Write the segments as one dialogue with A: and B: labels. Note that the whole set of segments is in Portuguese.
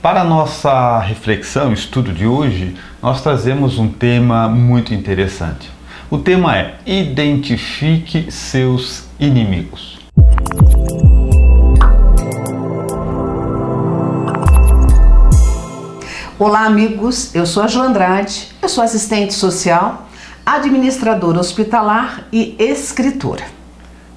A: Para a nossa reflexão, estudo de hoje, nós trazemos um tema muito interessante. O tema é: identifique seus inimigos.
B: Olá, amigos, eu sou a Jo Andrade, eu sou assistente social, administradora hospitalar e escritora.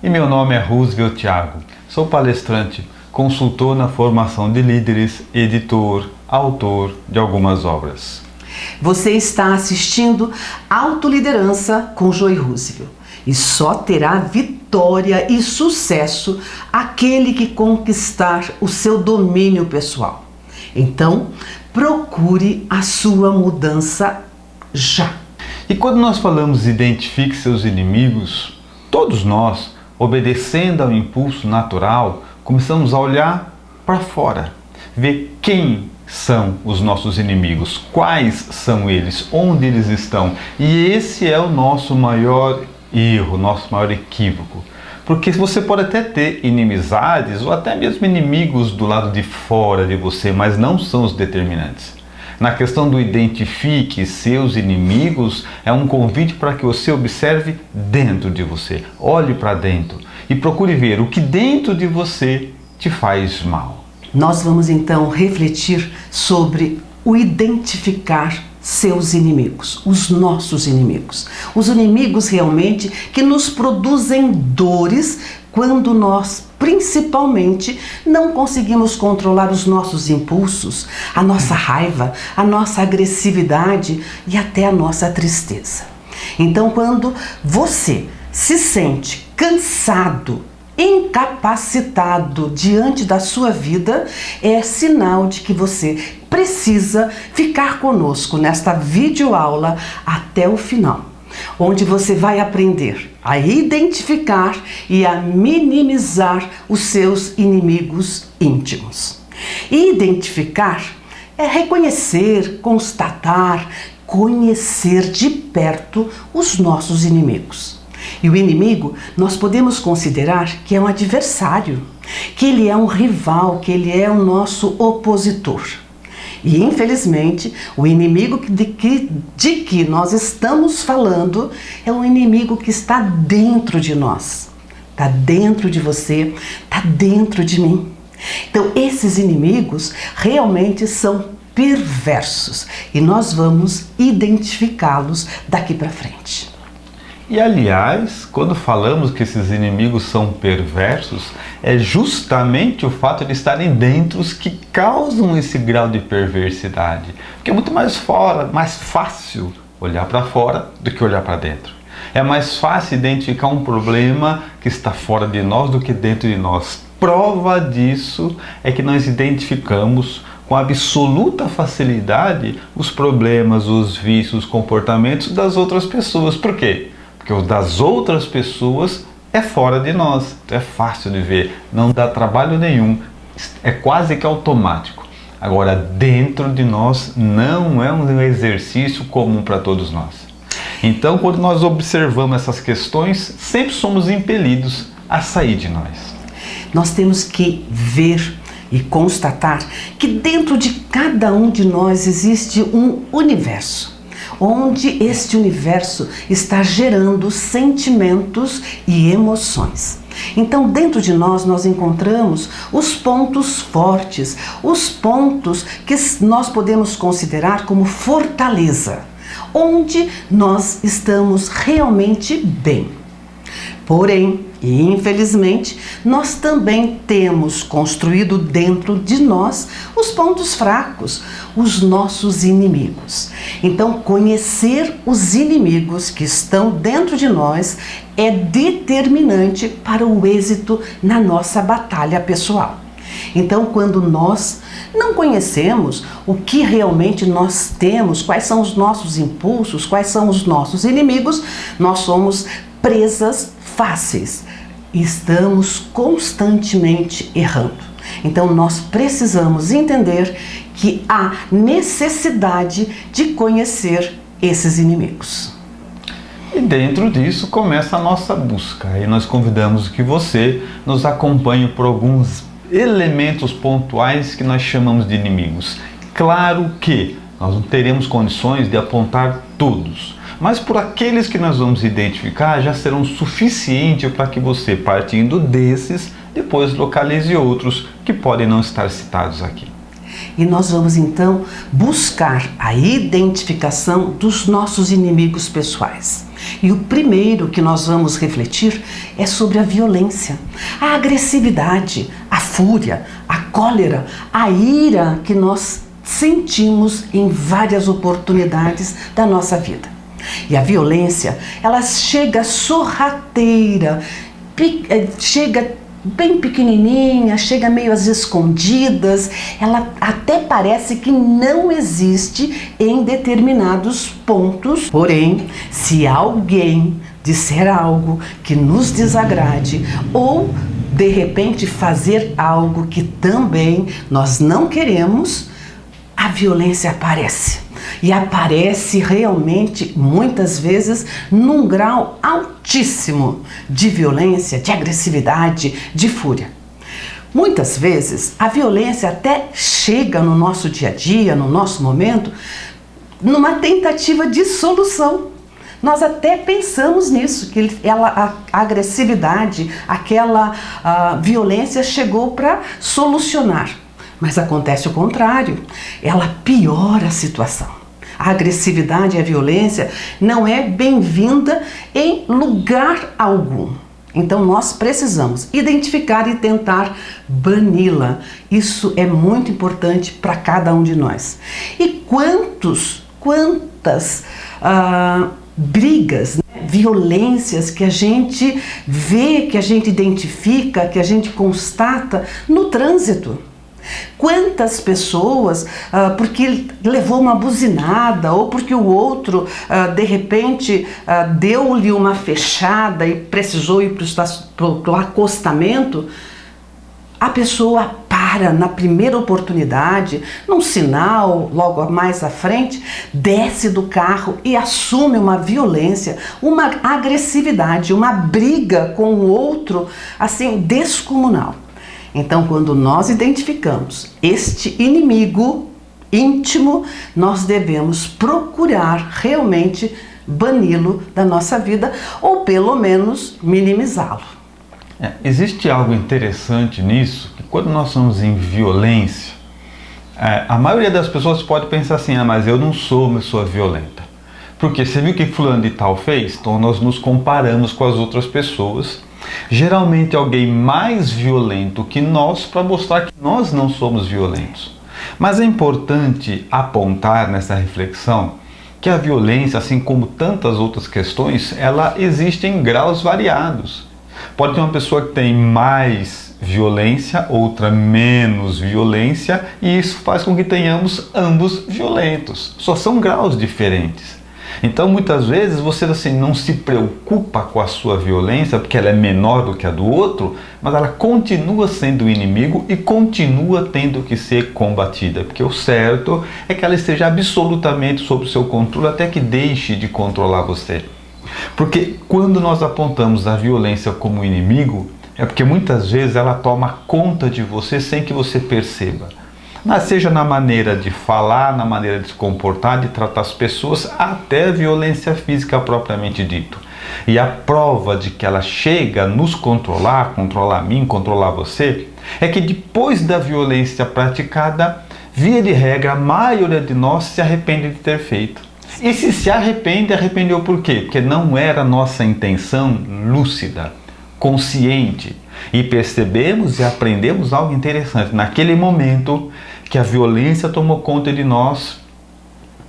A: E meu nome é Roosevelt Thiago, sou palestrante, consultor na formação de líderes, editor, autor de algumas obras.
B: Você está assistindo Autoliderança com Jo e Roosevelt e só terá vitória e sucesso aquele que conquistar o seu domínio pessoal. Então, procure a sua mudança já.
A: E quando nós falamos identifique seus inimigos, todos nós, obedecendo ao impulso natural, começamos a olhar para fora, ver quem são os nossos inimigos, quais são eles, onde eles estão. E esse é o nosso maior erro, nosso maior equívoco. Porque você pode até ter inimizades ou até mesmo inimigos do lado de fora de você, mas não são os determinantes. Na questão do identifique seus inimigos, é um convite para que você observe dentro de você, olhe para dentro e procure ver o que dentro de você te faz mal.
B: Nós vamos então refletir sobre o identificar seus inimigos, os nossos inimigos. Os inimigos realmente que nos produzem dores quando nós, principalmente, não conseguimos controlar os nossos impulsos, a nossa raiva, a nossa agressividade e até a nossa tristeza. Então, quando você se sente cansado, incapacitado diante da sua vida, é sinal de que você precisa ficar conosco nesta videoaula até o final, onde você vai aprender a identificar e a minimizar os seus inimigos íntimos. E identificar é reconhecer, constatar, conhecer de perto os nossos inimigos. E o inimigo nós podemos considerar que é um adversário, que ele é um rival, que ele é o nosso opositor. E infelizmente o inimigo de que nós estamos falando é um inimigo que está dentro de nós, está dentro de você, está dentro de mim. Então esses inimigos realmente são perversos e nós vamos identificá-los daqui para frente.
A: E aliás, quando falamos que esses inimigos são perversos, é justamente o fato de estarem dentro que causam esse grau de perversidade. Porque é muito mais fácil olhar para fora do que olhar para dentro. É mais fácil identificar um problema que está fora de nós do que dentro de nós. Prova disso é que nós identificamos com absoluta facilidade os problemas, os vícios, os comportamentos das outras pessoas. Por quê? Porque o das outras pessoas é fora de nós, é fácil de ver, não dá trabalho nenhum, é quase que automático. Agora, dentro de nós não é um exercício comum para todos nós. Então, quando nós observamos essas questões, sempre somos impelidos a sair de nós.
B: Nós temos que ver e constatar que dentro de cada um de nós existe um universo, onde este universo está gerando sentimentos e emoções. Então, dentro de nós encontramos os pontos fortes, os pontos que nós podemos considerar como fortaleza, onde nós estamos realmente bem. Porém, e infelizmente, nós também temos construído dentro de nós os pontos fracos, os nossos inimigos. Então, conhecer os inimigos que estão dentro de nós é determinante para o êxito na nossa batalha pessoal. Então, quando nós não conhecemos o que realmente nós temos, quais são os nossos impulsos, quais são os nossos inimigos, nós somos presas fáceis. Estamos constantemente errando. Então nós precisamos entender que há necessidade de conhecer esses inimigos.
A: E dentro disso começa a nossa busca. E nós convidamos que você nos acompanhe por alguns elementos pontuais que nós chamamos de inimigos. Claro que nós não teremos condições de apontar todos, mas por aqueles que nós vamos identificar já serão suficientes para que você, partindo desses, depois localize outros que podem não estar citados aqui.
B: E nós vamos então buscar a identificação dos nossos inimigos pessoais. E o primeiro que nós vamos refletir é sobre a violência, a agressividade, a fúria, a cólera, a ira que nós sentimos em várias oportunidades da nossa vida. E a violência, ela chega sorrateira, chega bem pequenininha, chega meio às escondidas, ela até parece que não existe em determinados pontos. Porém, se alguém disser algo que nos desagrade ou de repente fazer algo que também nós não queremos, a violência aparece. E aparece realmente, muitas vezes, num grau altíssimo de violência, de agressividade, de fúria. Muitas vezes, a violência até chega no nosso dia a dia, no nosso momento, numa tentativa de solução. Nós até pensamos nisso, que a agressividade, aquela violência chegou para solucionar. Mas acontece o contrário, ela piora a situação. A agressividade e a violência não é bem-vinda em lugar algum. Então nós precisamos identificar e tentar bani-la. Isso é muito importante para cada um de nós. E quantas brigas, né, violências que a gente vê, que a gente identifica, que a gente constata no trânsito. Quantas pessoas, porque levou uma buzinada ou porque o outro, de repente, deu-lhe uma fechada e precisou ir para o acostamento, a pessoa para na primeira oportunidade, num sinal, logo mais à frente, desce do carro e assume uma violência, uma agressividade, uma briga com o outro, assim, descomunal. Então, quando nós identificamos este inimigo íntimo, nós devemos procurar realmente bani-lo da nossa vida ou pelo menos minimizá-lo.
A: Existe algo interessante nisso, que quando nós estamos em violência, a maioria das pessoas pode pensar assim, mas eu não sou uma pessoa violenta. Porque você viu que fulano de tal fez? Então nós nos comparamos com as outras pessoas, geralmente alguém mais violento que nós, para mostrar que nós não somos violentos. Mas é importante apontar nessa reflexão que a violência, assim como tantas outras questões, ela existe em graus variados. Pode ter uma pessoa que tem mais violência, outra menos violência, e isso faz com que tenhamos ambos violentos. Só são graus diferentes. Então, muitas vezes, você assim, não se preocupa com a sua violência, porque ela é menor do que a do outro, mas ela continua sendo inimigo e continua tendo que ser combatida. Porque o certo é que ela esteja absolutamente sob o seu controle, até que deixe de controlar você. Porque quando nós apontamos a violência como inimigo, é porque muitas vezes ela toma conta de você sem que você perceba. Mas seja na maneira de falar, na maneira de se comportar, de tratar as pessoas, até a violência física propriamente dito. E a prova de que ela chega a nos controlar, controlar mim, controlar você, é que depois da violência praticada, via de regra, a maioria de nós se arrepende de ter feito. E se arrepende, arrependeu por quê? Porque não era nossa intenção lúcida, consciente. E percebemos e aprendemos algo interessante. Naquele momento que a violência tomou conta de nós,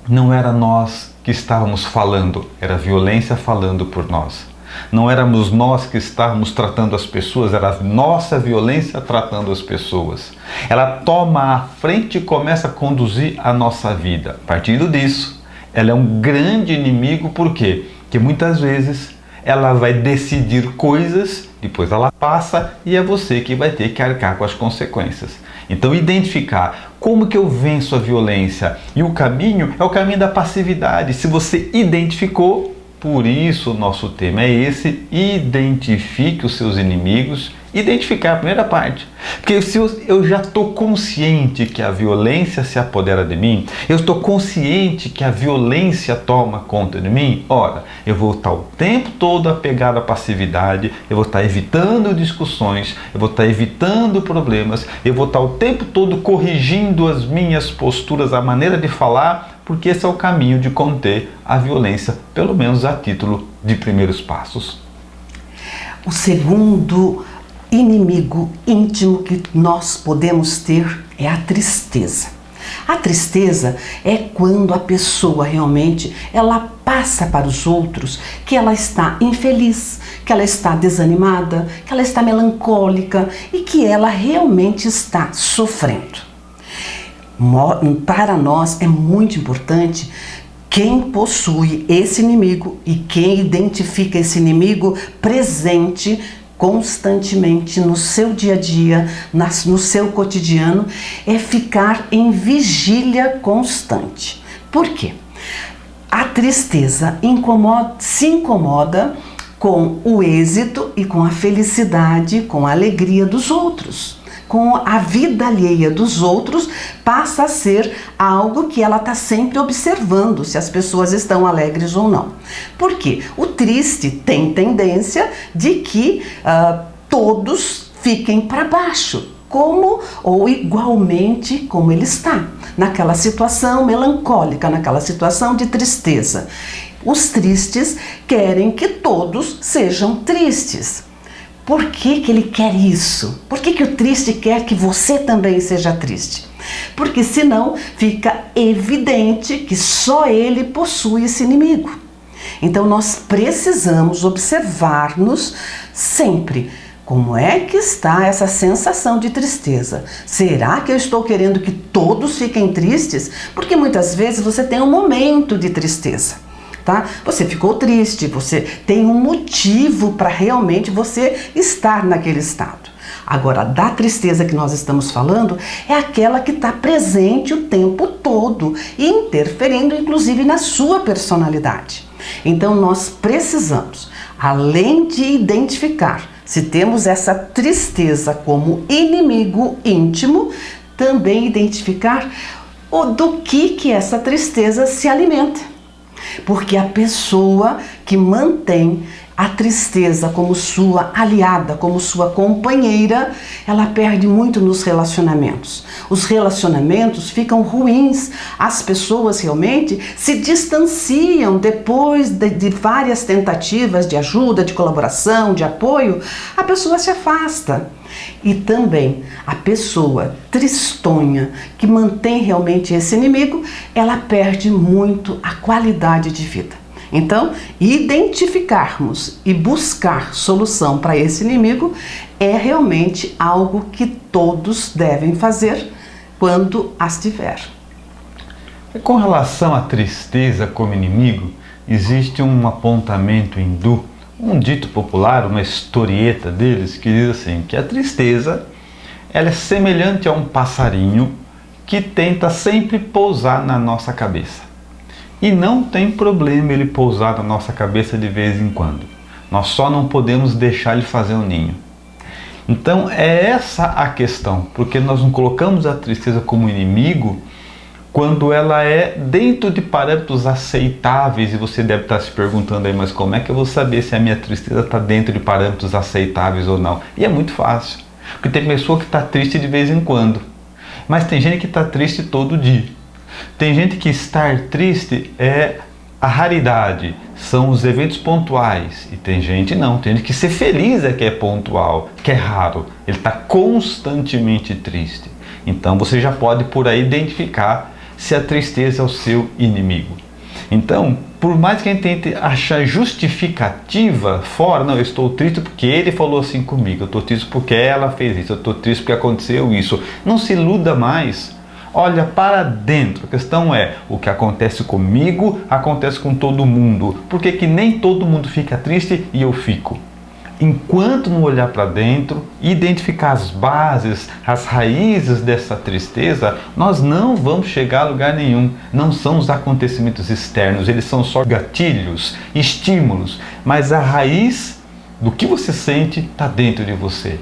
A: não era nós que estávamos falando, era a violência falando por nós. Não éramos nós que estávamos tratando as pessoas, era a nossa violência tratando as pessoas. Ela toma a frente e começa a conduzir a nossa vida. Partindo disso, ela é um grande inimigo, por quê? Porque muitas vezes ela vai decidir coisas, depois ela passa e é você que vai ter que arcar com as consequências. Então, identificar como que eu venço a violência, e o caminho é o caminho da passividade. Se você identificou, por isso o nosso tema é esse: identifique os seus inimigos Identificar a primeira parte. Porque se eu já estou consciente que a violência se apodera de mim, eu estou consciente que a violência toma conta de mim, ora, eu vou estar o tempo todo apegado à passividade, eu vou estar evitando discussões, eu vou estar evitando problemas, eu vou estar o tempo todo corrigindo as minhas posturas, a maneira de falar, porque esse é o caminho de conter a violência, pelo menos a título de primeiros passos.
B: O segundo inimigo íntimo que nós podemos ter é a tristeza. A tristeza é quando a pessoa realmente ela passa para os outros que ela está infeliz, que ela está desanimada, que ela está melancólica e que ela realmente está sofrendo. Para nós é muito importante quem possui esse inimigo e quem identifica esse inimigo presente constantemente no seu dia a dia, no seu cotidiano, é ficar em vigília constante. Por quê? A tristeza se incomoda com o êxito e com a felicidade, com a alegria dos outros. Com a vida alheia dos outros, passa a ser algo que ela está sempre observando, se as pessoas estão alegres ou não. Por quê? O triste tem tendência de que todos fiquem para baixo, como ou igualmente como ele está, naquela situação melancólica, naquela situação de tristeza. Os tristes querem que todos sejam tristes. Por que ele quer isso? Por que o triste quer que você também seja triste? Porque senão fica evidente que só ele possui esse inimigo. Então nós precisamos observar-nos sempre. Como é que está essa sensação de tristeza? Será que eu estou querendo que todos fiquem tristes? Porque muitas vezes você tem um momento de tristeza. Tá? Você ficou triste, você tem um motivo para realmente você estar naquele estado. Agora, da tristeza que nós estamos falando é aquela que está presente o tempo todo e interferindo inclusive na sua personalidade. Então nós precisamos, além de identificar se temos essa tristeza como inimigo íntimo, também identificar do que essa tristeza se alimenta. Porque a pessoa que mantém a tristeza como sua aliada, como sua companheira, ela perde muito nos relacionamentos. Os relacionamentos ficam ruins, as pessoas realmente se distanciam depois de várias tentativas de ajuda, de colaboração, de apoio, a pessoa se afasta. E também a pessoa tristonha, que mantém realmente esse inimigo, ela perde muito a qualidade de vida. Então, identificarmos e buscar solução para esse inimigo é realmente algo que todos devem fazer quando as tiver.
A: Com relação à tristeza como inimigo, existe um apontamento hindu, um dito popular, uma historieta deles, que diz assim, que a tristeza ela é semelhante a um passarinho que tenta sempre pousar na nossa cabeça. E não tem problema ele pousar na nossa cabeça de vez em quando. Nós só não podemos deixar ele fazer um ninho. Então é essa a questão, porque nós não colocamos a tristeza como inimigo quando ela é dentro de parâmetros aceitáveis, e você deve estar se perguntando aí, mas como é que eu vou saber se a minha tristeza está dentro de parâmetros aceitáveis ou não? E é muito fácil, porque tem pessoa que está triste de vez em quando, mas tem gente que está triste todo dia. Tem gente que estar triste é a raridade, são os eventos pontuais, e tem gente não, tem gente que ser feliz é que é pontual, que é raro, ele está constantemente triste. Então você já pode por aí identificar se a tristeza é o seu inimigo. Então, por mais que a gente tente achar justificativa fora, não, eu estou triste porque ele falou assim comigo, eu estou triste porque ela fez isso, eu estou triste porque aconteceu isso, não se iluda mais. Olha para dentro. A questão é, o que acontece comigo, acontece com todo mundo. Por que nem todo mundo fica triste e eu fico? Enquanto não olhar para dentro, identificar as bases, as raízes dessa tristeza, nós não vamos chegar a lugar nenhum. Não são os acontecimentos externos, eles são só gatilhos, estímulos. Mas a raiz do que você sente está dentro de você.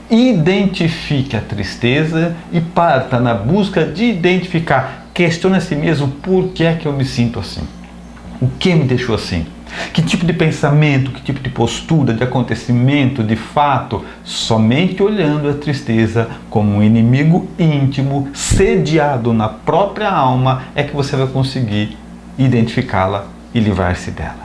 A: Identifique a tristeza e parta na busca de identificar. Questione a si mesmo: por que é que eu me sinto assim? O que me deixou assim? Que tipo de pensamento, que tipo de postura, de acontecimento, de fato? Somente olhando a tristeza como um inimigo íntimo, sediado na própria alma, é que você vai conseguir identificá-la e livrar-se dela.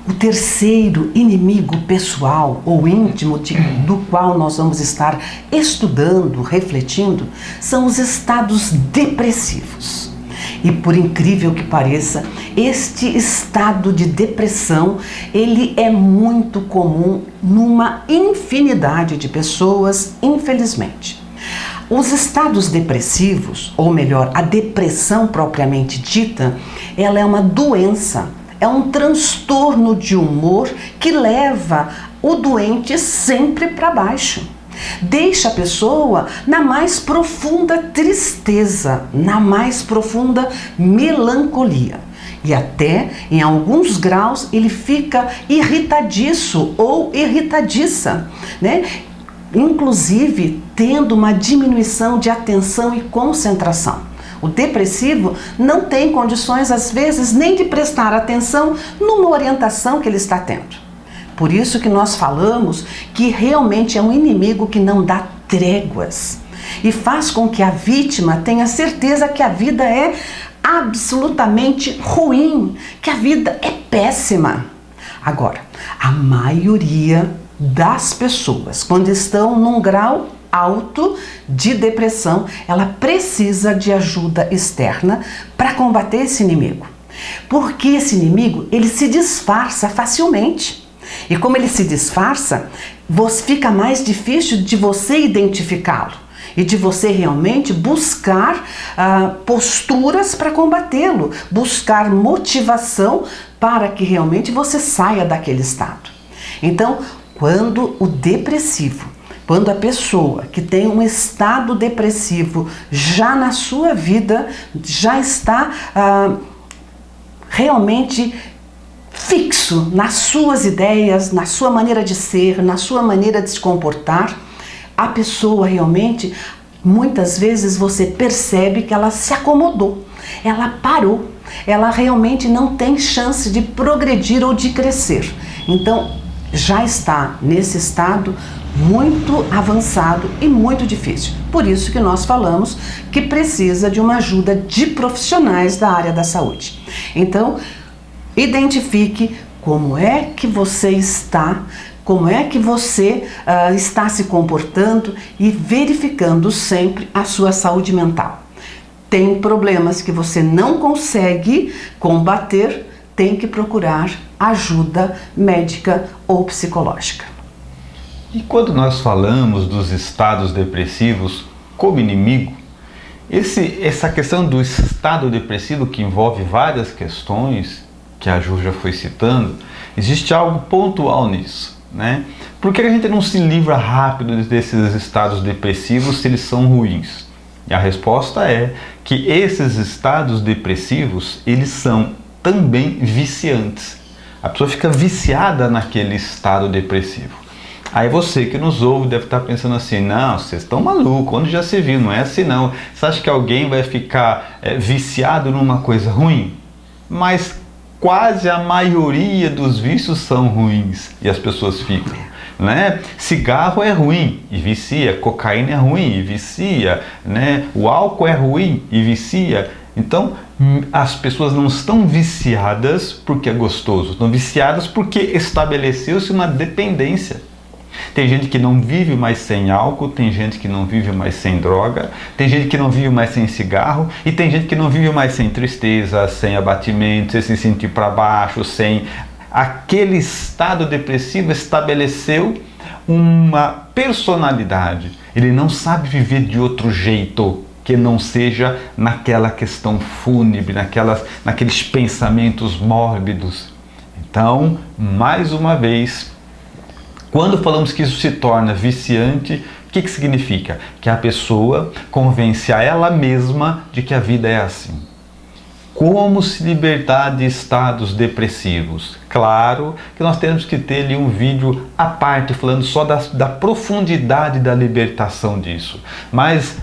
B: O terceiro inimigo pessoal ou íntimo do qual nós vamos estar estudando, refletindo, são os estados depressivos. E por incrível que pareça, este estado de depressão, ele é muito comum numa infinidade de pessoas, infelizmente. Os estados depressivos, ou melhor, a depressão propriamente dita, ela é uma doença, é um transtorno de humor que leva o doente sempre para baixo. Deixa a pessoa na mais profunda tristeza, na mais profunda melancolia. E até, em alguns graus, ele fica irritadiço ou irritadiça, né? Inclusive tendo uma diminuição de atenção e concentração. O depressivo não tem condições, às vezes, nem de prestar atenção numa orientação que ele está tendo. Por isso que nós falamos que realmente é um inimigo que não dá tréguas e faz com que a vítima tenha certeza que a vida é absolutamente ruim, que a vida é péssima. Agora, a maioria das pessoas, quando estão num grau alto de depressão, ela precisa de ajuda externa para combater esse inimigo. Porque esse inimigo, ele se disfarça facilmente. E como ele se disfarça, fica mais difícil de você identificá-lo e de você realmente buscar posturas para combatê-lo, buscar motivação para que realmente você saia daquele estado. Então, quando o depressivo, quando a pessoa que tem um estado depressivo já na sua vida, já está realmente fixo nas suas ideias, na sua maneira de ser, na sua maneira de se comportar, a pessoa realmente, muitas vezes você percebe que ela se acomodou, ela parou, ela realmente não tem chance de progredir ou de crescer. Então, já está nesse estado muito avançado e muito difícil. Por isso que nós falamos que precisa de uma ajuda de profissionais da área da saúde. Então, identifique como é que você está, como é que você está se comportando e verificando sempre a sua saúde mental. Tem problemas que você não consegue combater, tem que procurar ajuda médica ou psicológica.
A: E quando nós falamos dos estados depressivos como inimigo, essa questão do estado depressivo que envolve várias questões, que a Ju já foi citando, existe algo pontual nisso, né? Por que a gente não se livra rápido desses estados depressivos se eles são ruins? E a resposta é que esses estados depressivos, eles são também viciantes. A pessoa fica viciada naquele estado depressivo. Aí você que nos ouve deve estar pensando assim: não, vocês estão malucos, onde já se viu, não é assim não. Você acha que alguém vai ficar viciado numa coisa ruim? Mas quase a maioria dos vícios são ruins e as pessoas ficam, né? Cigarro é ruim e vicia, cocaína é ruim e vicia, né? O álcool é ruim e vicia. Então, as pessoas não estão viciadas porque é gostoso, estão viciadas porque estabeleceu-se uma dependência. Tem gente que não vive mais sem álcool, tem gente que não vive mais sem droga, tem gente que não vive mais sem cigarro e tem gente que não vive mais sem tristeza, sem abatimento, sem se sentir para baixo, sem... Aquele estado depressivo estabeleceu uma personalidade. Ele não sabe viver de outro jeito que não seja naquela questão fúnebre, naqueles pensamentos mórbidos. Então, mais uma vez, quando falamos que isso se torna viciante, o que significa? Que a pessoa convence a ela mesma de que a vida é assim. Como se libertar de estados depressivos? Claro que nós temos que ter ali um vídeo à parte falando só da profundidade da libertação disso. Mas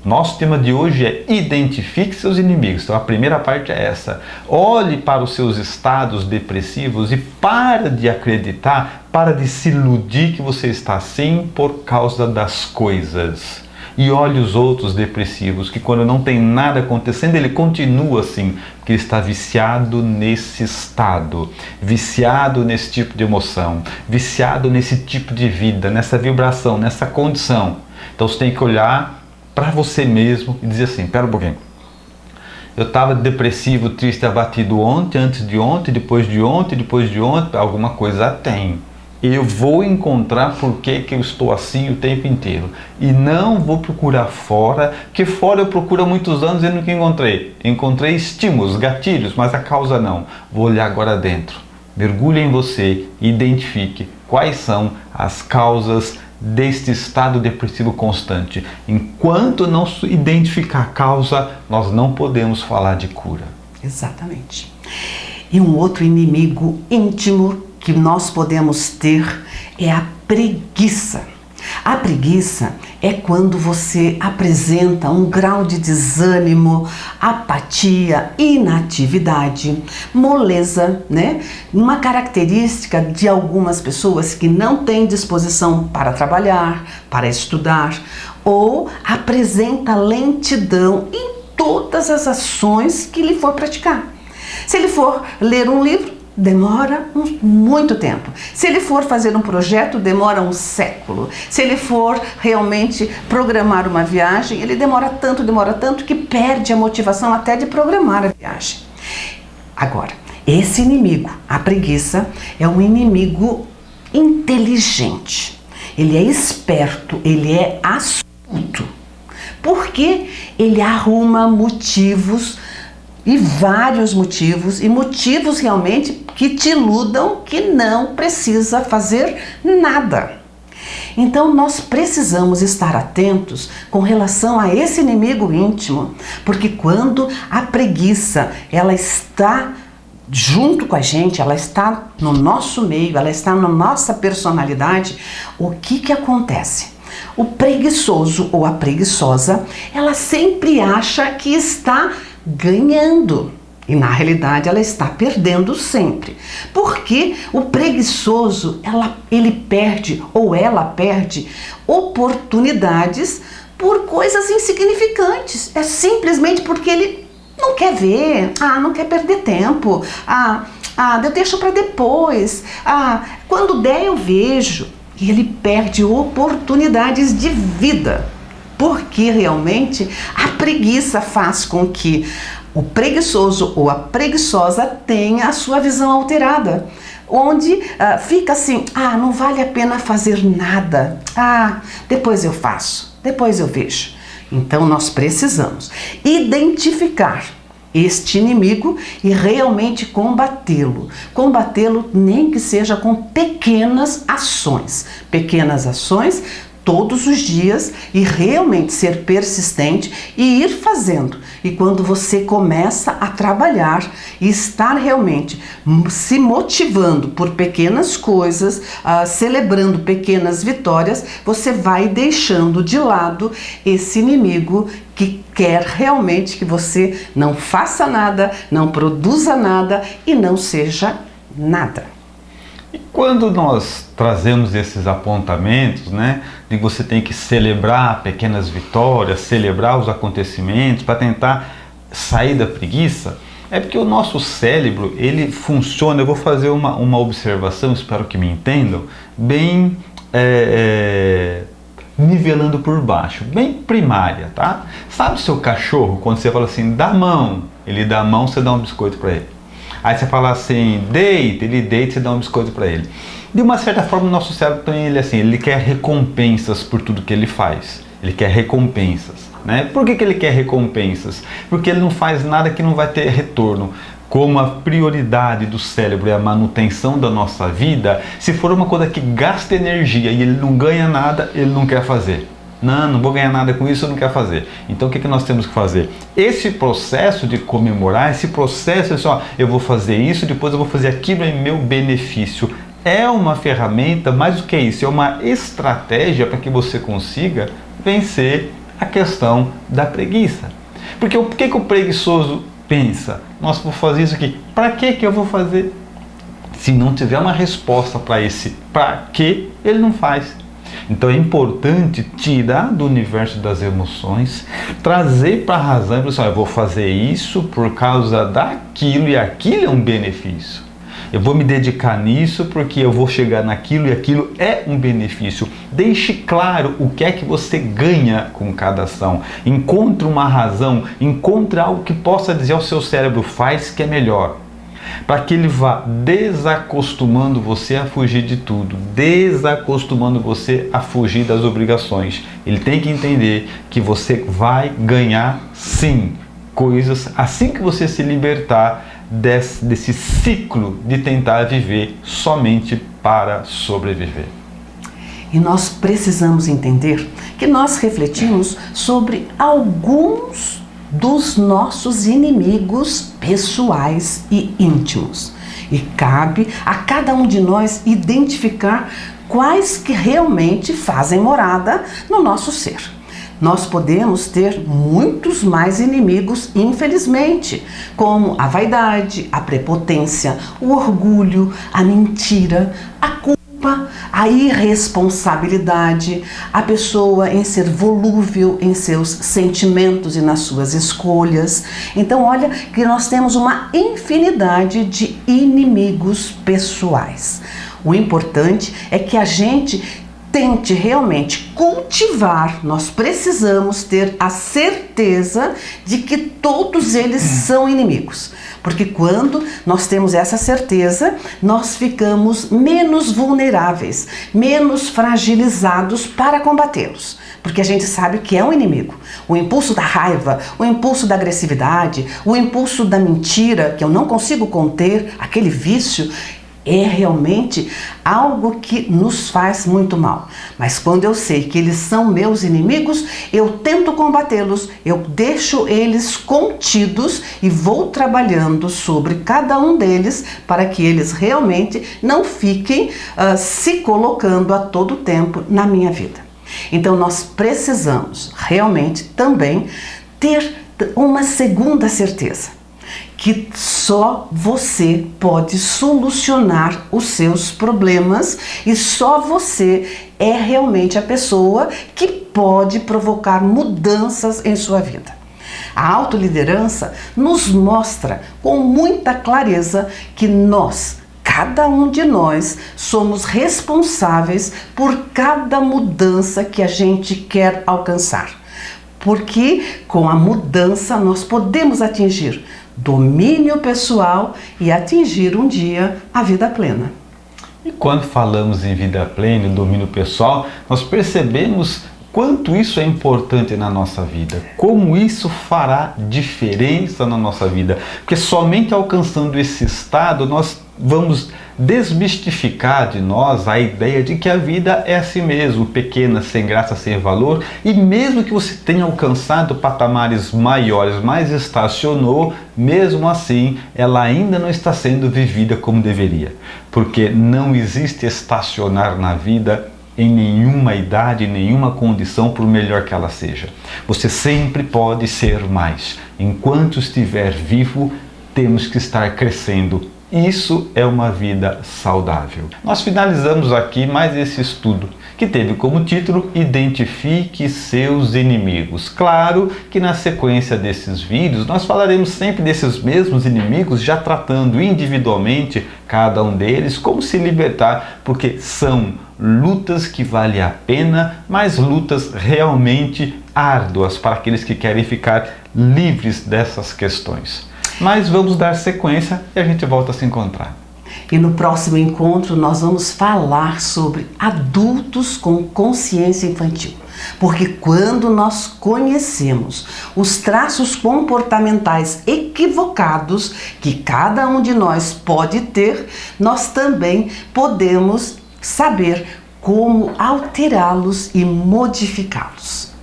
A: nosso tema de hoje é identifique seus inimigos. Então a primeira parte é essa. Olhe para os seus estados depressivos e para de acreditar, para de se iludir que você está assim por causa das coisas. E olhe os outros depressivos, que quando não tem nada acontecendo, ele continua assim, porque ele está viciado nesse estado, viciado nesse tipo de emoção, viciado nesse tipo de vida, nessa vibração, nessa condição. Então você tem que olhar para você mesmo e dizer assim, espera um pouquinho. Eu estava depressivo, triste, abatido ontem, antes de ontem, depois de ontem, alguma coisa tem. Eu vou encontrar por que eu estou assim o tempo inteiro. E não vou procurar fora, porque fora eu procuro há muitos anos e nunca encontrei. Encontrei estímulos, gatilhos, mas a causa não. Vou olhar agora dentro. Mergulhe em você e identifique quais são as causas deste estado depressivo constante. Enquanto não identificar a causa, nós não podemos falar de cura.
B: Exatamente. E um outro inimigo íntimo que nós podemos ter é a preguiça. A preguiça é quando você apresenta um grau de desânimo, apatia, inatividade, moleza, né? Uma característica de algumas pessoas que não têm disposição para trabalhar, para estudar, ou apresenta lentidão em todas as ações que ele for praticar. Se ele for ler um livro, demora muito tempo. Se ele for fazer um projeto, demora um século. Se ele for realmente programar uma viagem, ele demora tanto que perde a motivação até de programar a viagem. Agora, esse inimigo, a preguiça, é um inimigo inteligente. Ele é esperto, ele é astuto. Porque ele arruma motivos e vários motivos, e motivos realmente que te iludam que não precisa fazer nada. Então nós precisamos estar atentos com relação a esse inimigo íntimo, porque quando a preguiça ela está junto com a gente, ela está no nosso meio, ela está na nossa personalidade, o que acontece? O preguiçoso ou a preguiçosa, ela sempre acha que está ganhando. E na realidade ela está perdendo sempre. Porque o preguiçoso, ele perde ou ela perde oportunidades por coisas insignificantes. É simplesmente porque ele não quer ver, não quer perder tempo, eu deixo para depois, quando der eu vejo. E ele perde oportunidades de vida. Porque realmente a preguiça faz com que o preguiçoso ou a preguiçosa tenha a sua visão alterada, onde fica assim, não vale a pena fazer nada, depois eu faço, depois eu vejo. Então nós precisamos identificar este inimigo e realmente combatê-lo. Combatê-lo nem que seja com pequenas ações todos os dias e realmente ser persistente e ir fazendo. E quando você começa a trabalhar e estar realmente se motivando por pequenas coisas, celebrando pequenas vitórias, você vai deixando de lado esse inimigo que quer realmente que você não faça nada, não produza nada e não seja nada.
A: E quando nós trazemos esses apontamentos, né, de que você tem que celebrar pequenas vitórias, celebrar os acontecimentos para tentar sair da preguiça, é porque o nosso cérebro, ele funciona, eu vou fazer uma observação, espero que me entendam, bem nivelando por baixo, bem primária, tá? Sabe o seu cachorro, quando você fala assim, dá a mão, ele dá a mão, você dá um biscoito para ele. Aí você fala assim, deita, ele deita e você dá um biscoito para ele. De uma certa forma, o nosso cérebro também ele quer recompensas por tudo que ele faz. Ele quer recompensas, né? Por que ele quer recompensas? Porque ele não faz nada que não vai ter retorno. Como a prioridade do cérebro é a manutenção da nossa vida, se for uma coisa que gasta energia e ele não ganha nada, ele não quer fazer. Não vou ganhar nada com isso, eu não quero fazer. Então o que nós temos que fazer? Esse processo de comemorar, esse processo de só, eu vou fazer isso, depois eu vou fazer aquilo em meu benefício. É uma ferramenta, mais do que isso, é uma estratégia para que você consiga vencer a questão da preguiça. Porque o que o preguiçoso pensa? Nossa, vou fazer isso aqui. Para que eu vou fazer? Se não tiver uma resposta para esse para que, ele não faz. Então é importante tirar do universo das emoções, trazer para a razão e dizer, eu vou fazer isso por causa daquilo e aquilo é um benefício. Eu vou me dedicar nisso porque eu vou chegar naquilo e aquilo é um benefício. Deixe claro o que é que você ganha com cada ação. Encontre uma razão, encontre algo que possa dizer ao seu cérebro, faz que é melhor. Para que ele vá desacostumando você a fugir de tudo, desacostumando você a fugir das obrigações. Ele tem que entender que você vai ganhar sim coisas assim que você se libertar desse ciclo de tentar viver somente para sobreviver.
B: E nós precisamos entender que nós refletimos sobre alguns dos nossos inimigos pessoais e íntimos. E cabe a cada um de nós identificar quais que realmente fazem morada no nosso ser. Nós podemos ter muitos mais inimigos, infelizmente, como a vaidade, a prepotência, o orgulho, a mentira, a culpa, a irresponsabilidade, a pessoa em ser volúvel em seus sentimentos e nas suas escolhas. Então, olha que nós temos uma infinidade de inimigos pessoais. O importante é que a gente tente realmente cultivar, nós precisamos ter a certeza de que todos eles são inimigos. Porque quando nós temos essa certeza, nós ficamos menos vulneráveis, menos fragilizados para combatê-los. Porque a gente sabe que é um inimigo. O impulso da raiva, o impulso da agressividade, o impulso da mentira, que eu não consigo conter, aquele vício, é realmente algo que nos faz muito mal. Mas quando eu sei que eles são meus inimigos, eu tento combatê-los, eu deixo eles contidos e vou trabalhando sobre cada um deles para que eles realmente não fiquem se colocando a todo tempo na minha vida. Então nós precisamos realmente também ter uma segunda certeza, que só você pode solucionar os seus problemas e só você é realmente a pessoa que pode provocar mudanças em sua vida. A autoliderança nos mostra com muita clareza que nós, cada um de nós, somos responsáveis por cada mudança que a gente quer alcançar. Porque com a mudança nós podemos atingir domínio pessoal e atingir um dia a vida plena.
A: E quando falamos em vida plena e domínio pessoal, nós percebemos quanto isso é importante na nossa vida, como isso fará diferença na nossa vida, porque somente alcançando esse estado nós vamos desmistificar de nós a ideia de que a vida é assim mesmo, pequena, sem graça, sem valor, e mesmo que você tenha alcançado patamares maiores, mas estacionou, mesmo assim ela ainda não está sendo vivida como deveria, porque não existe estacionar na vida em nenhuma idade, em nenhuma condição, por melhor que ela seja. Você sempre pode ser mais. Enquanto estiver vivo, temos que estar crescendo. Isso é uma vida saudável. Nós finalizamos aqui mais esse estudo, que teve como título Identifique seus inimigos. Claro que na sequência desses vídeos nós falaremos sempre desses mesmos inimigos, já tratando individualmente cada um deles, como se libertar, porque são lutas que valem a pena, mas lutas realmente árduas para aqueles que querem ficar livres dessas questões. Mas vamos dar sequência e a gente volta a se encontrar.
B: E no próximo encontro nós vamos falar sobre adultos com consciência infantil. Porque quando nós conhecemos os traços comportamentais equivocados que cada um de nós pode ter, nós também podemos saber como alterá-los e modificá-los.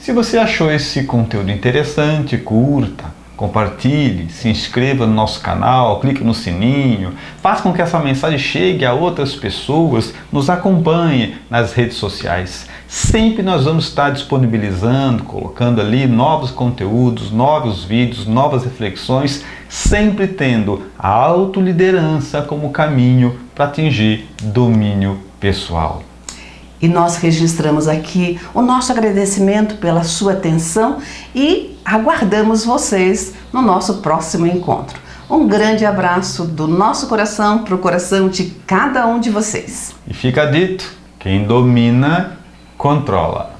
A: Se você achou esse conteúdo interessante, curta, compartilhe, se inscreva no nosso canal, clique no sininho, faça com que essa mensagem chegue a outras pessoas, nos acompanhe nas redes sociais. Sempre nós vamos estar disponibilizando, colocando ali novos conteúdos, novos vídeos, novas reflexões, sempre tendo a autoliderança como caminho para atingir domínio pessoal.
B: E nós registramos aqui o nosso agradecimento pela sua atenção e aguardamos vocês no nosso próximo encontro. Um grande abraço do nosso coração para o coração de cada um de vocês.
A: E fica dito, quem domina, controla.